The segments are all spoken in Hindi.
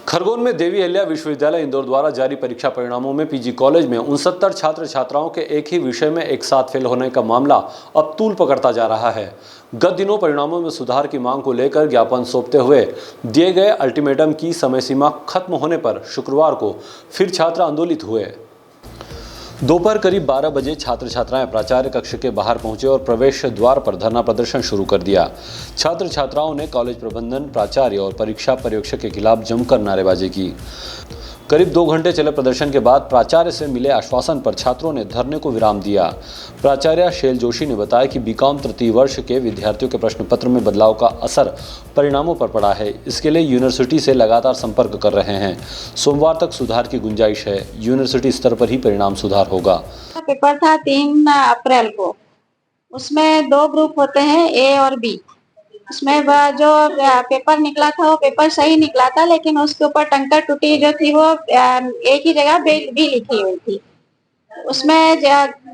खरगोन में देवी अहिल्या विश्वविद्यालय इंदौर द्वारा जारी परीक्षा परिणामों में पीजी कॉलेज में 69 छात्र छात्राओं के एक ही विषय में एक साथ फेल होने का मामला अब तूल पकड़ता जा रहा है। गत दिनों परिणामों में सुधार की मांग को लेकर ज्ञापन सौंपते हुए दिए गए अल्टीमेटम की समय सीमा खत्म होने पर शुक्रवार को फिर छात्र आंदोलित हुए। दोपहर करीब 12 बजे छात्र छात्राएं प्राचार्य कक्ष के बाहर पहुंचे और प्रवेश द्वार पर धरना प्रदर्शन शुरू कर दिया। छात्र छात्राओं ने कॉलेज प्रबंधन, प्राचार्य और परीक्षा पर्यवेक्षक के खिलाफ जमकर नारेबाजी की। करीब 2 घंटे चले प्रदर्शन के बाद प्राचार्य से मिले आश्वासन पर छात्रों ने धरने को विराम दिया। प्राचार्य शैल जोशी ने बताया कि बीकॉम तृतीय वर्ष के विद्यार्थियों के प्रश्न पत्र में बदलाव का असर परिणामों पर पड़ा है। इसके लिए यूनिवर्सिटी से लगातार संपर्क कर रहे हैं। सोमवार तक सुधार की गुंजाइश है। यूनिवर्सिटी स्तर पर ही परिणाम सुधार होगा। पेपर था 3 अप्रैल को। उसमें 2 ग्रुप होते हैं, ए और बी। उसमें जो पेपर निकला था वो पेपर सही निकला था, लेकिन उसके ऊपर टंकर टूटी जो थी वो एक ही जगह बी लिखी हुई थी। उसमें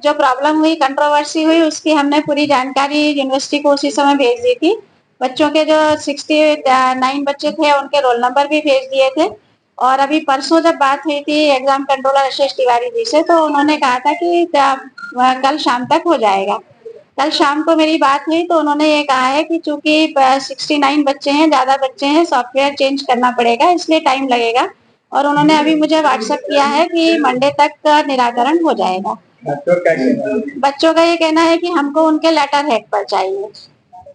जो प्रॉब्लम हुई, कंट्रोवर्सी हुई, उसकी हमने पूरी जानकारी यूनिवर्सिटी को उसी समय भेज दी थी। बच्चों के जो 69 बच्चे थे उनके रोल नंबर भी भेज दिए थे। और अभी परसों जब बात हुई थी एग्जाम कंट्रोलर आशीष तिवारी जी से, तो उन्होंने कहा था कि कल शाम तक हो जाएगा। कल शाम को मेरी बात हुई तो उन्होंने ये कहा है कि चूंकि 69 बच्चे हैं, ज्यादा बच्चे हैं, सॉफ्टवेयर चेंज करना पड़ेगा, इसलिए टाइम लगेगा। और उन्होंने अभी मुझे व्हाट्सएप किया है कि मंडे तक निराकरण हो जाएगा। बच्चों का ये कहना है कि हमको उनके लेटर हेड पर चाहिए।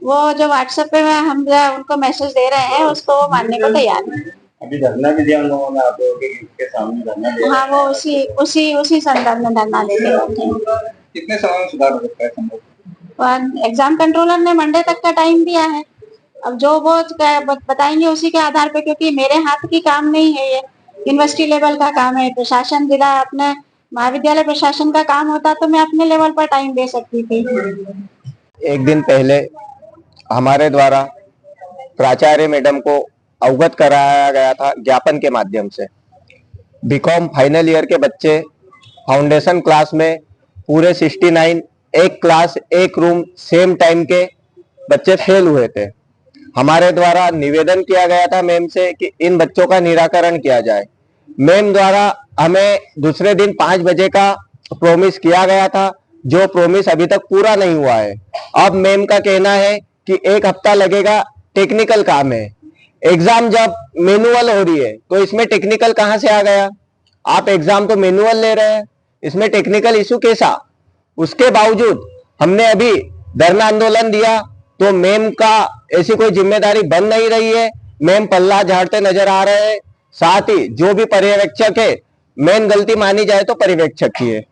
वो जो व्हाट्सएप पे हम उनको मैसेज दे रहे हैं उसको वो मानने को तैयार है। अभी धरना भी दिया उन लोगों ने, आप लोगों के सामने धरना दिया। हाँ, वो उसी संदर्भ में धरना देते बैठे हैं। कितने समय में सुधार हो सकता है संभव? एग्जाम कंट्रोलर ने मंडे तक का टाइम दिया है। अब जो वो बताएंगे उसी के आधार पे, क्योंकि मेरे हाथ की काम नहीं है, ये यूनिवर्सिटी लेवल का काम है। प्रशासन, जिला अपने महाविद्यालय प्रशासन का काम होता तो मैं अपने लेवल पर टाइम दे सकती थी। एक दिन पहले हमारे द्वारा प्राचार्य मैडम को अवगत कराया गया था ज्ञापन के माध्यम से। बीकॉम फाइनल ईयर के बच्चे फाउंडेशन क्लास में पूरे 69 एक क्लास एक रूम सेम टाइम के बच्चे फेल हुए थे। हमारे द्वारा निवेदन किया गया था मैम से कि इन बच्चों का निराकरण किया जाए। मैम द्वारा हमें दूसरे दिन 5 बजे का प्रोमिस किया गया था, जो प्रोमिस अभी तक पूरा नहीं हुआ है। अब मैम का कहना है कि 1 हफ्ता लगेगा, टेक्निकल काम है। एग्जाम जब मैनुअल हो रही है तो इसमें टेक्निकल कहां से आ गया? आप एग्जाम तो मैनुअल ले रहे हैं, इसमें टेक्निकल इशू कैसा? उसके बावजूद हमने अभी धरना आंदोलन दिया तो मैम का ऐसी कोई जिम्मेदारी बन नहीं रही है। मैम पल्ला झाड़ते नजर आ रहे हैं। साथ ही जो भी पर्यवेक्षक है, मेन गलती मानी जाए तो पर्यवेक्षक की है।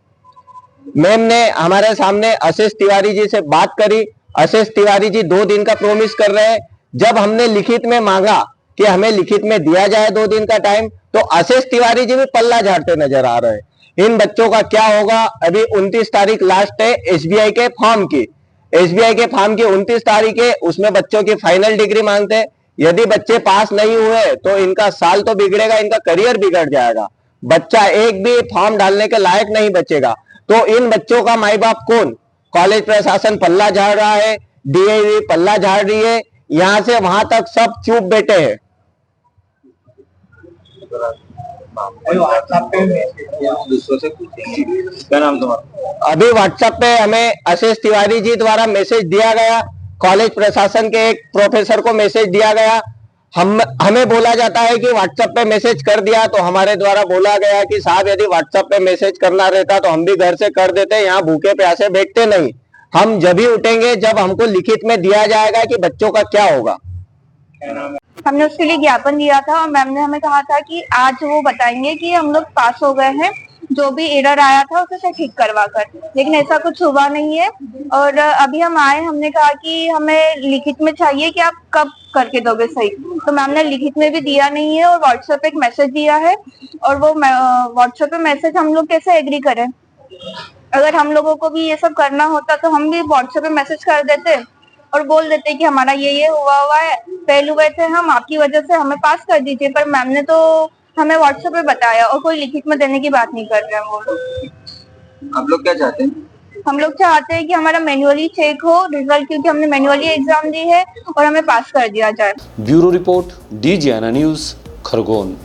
मैम ने हमारे सामने आशीष तिवारी जी से बात करी। आशीष तिवारी जी 2 दिन का प्रोमिस कर रहे हैं। जब हमने लिखित में मांगा कि हमें लिखित में दिया जाए 2 दिन का टाइम, तो आशीष तिवारी जी भी पल्ला झाड़ते नजर आ रहे हैं। इन बच्चों का क्या होगा? अभी 29 तारीख लास्ट है एसबीआई के फॉर्म की। एसबीआई के फॉर्म की 29 तारीख है, उसमें बच्चों की फाइनल डिग्री मांगते हैं। यदि बच्चे पास नहीं हुए तो इनका साल तो बिगड़ेगा, इनका करियर बिगड़ जाएगा। बच्चा एक भी फॉर्म डालने के लायक नहीं बचेगा। तो इन बच्चों का माई बाप कौन? कॉलेज प्रशासन पल्ला झाड़ रहा है, डीएवी पल्ला झाड़ रही है, यहां से वहां तक सब चुप बैठे हैं। अभी व्हाट्सएप पे हमें आशीष तिवारी जी द्वारा मैसेज दिया गया, कॉलेज प्रशासन के एक प्रोफेसर को मैसेज दिया गया। हमें बोला जाता है कि व्हाट्सएप पे मैसेज कर दिया, तो हमारे द्वारा बोला गया कि साहब यदि व्हाट्सएप पे मैसेज करना रहता तो हम भी घर से कर देते, यहाँ भूखे प्यासे बैठते नहीं। हम जब ही उठेंगे जब हमको लिखित में दिया जाएगा कि बच्चों का क्या होगा। हमने उसके लिए ज्ञापन दिया था और मैम ने हमें कहा था कि आज वो बताएंगे कि हम लोग पास हो गए हैं, जो भी एरर आया था उसे ठीक करवा कर, लेकिन ऐसा कुछ हुआ नहीं है। और अभी हम आए, हमने कहा कि हमें लिखित में चाहिए कि आप कब करके दोगे सही, तो मैम ने लिखित में भी दिया नहीं है और व्हाट्सएप पे एक मैसेज दिया है। और वो व्हाट्सएप पे मैसेज हम लोग कैसे एग्री करें? अगर हम लोगों को भी ये सब करना होता तो हम भी व्हाट्सएप पे मैसेज कर देते और बोल देते कि हमारा ये हुआ है, फेल हुए थे हम, आपकी वजह से हमें पास कर दीजिए। पर मैम ने तो हमें व्हाट्सएप पे बताया और कोई लिखित में देने की बात नहीं कर रहे हैं वो लोग। आप लोग क्या चाहते हैं? हम लोग चाहते हैं कि हमारा मैन्युअली चेक हो रिजल्ट, क्योंकि हमने मैन्युअली एग्जाम दी है, और हमें पास कर दिया जाए। Bureau report, DGNA news, Khargone.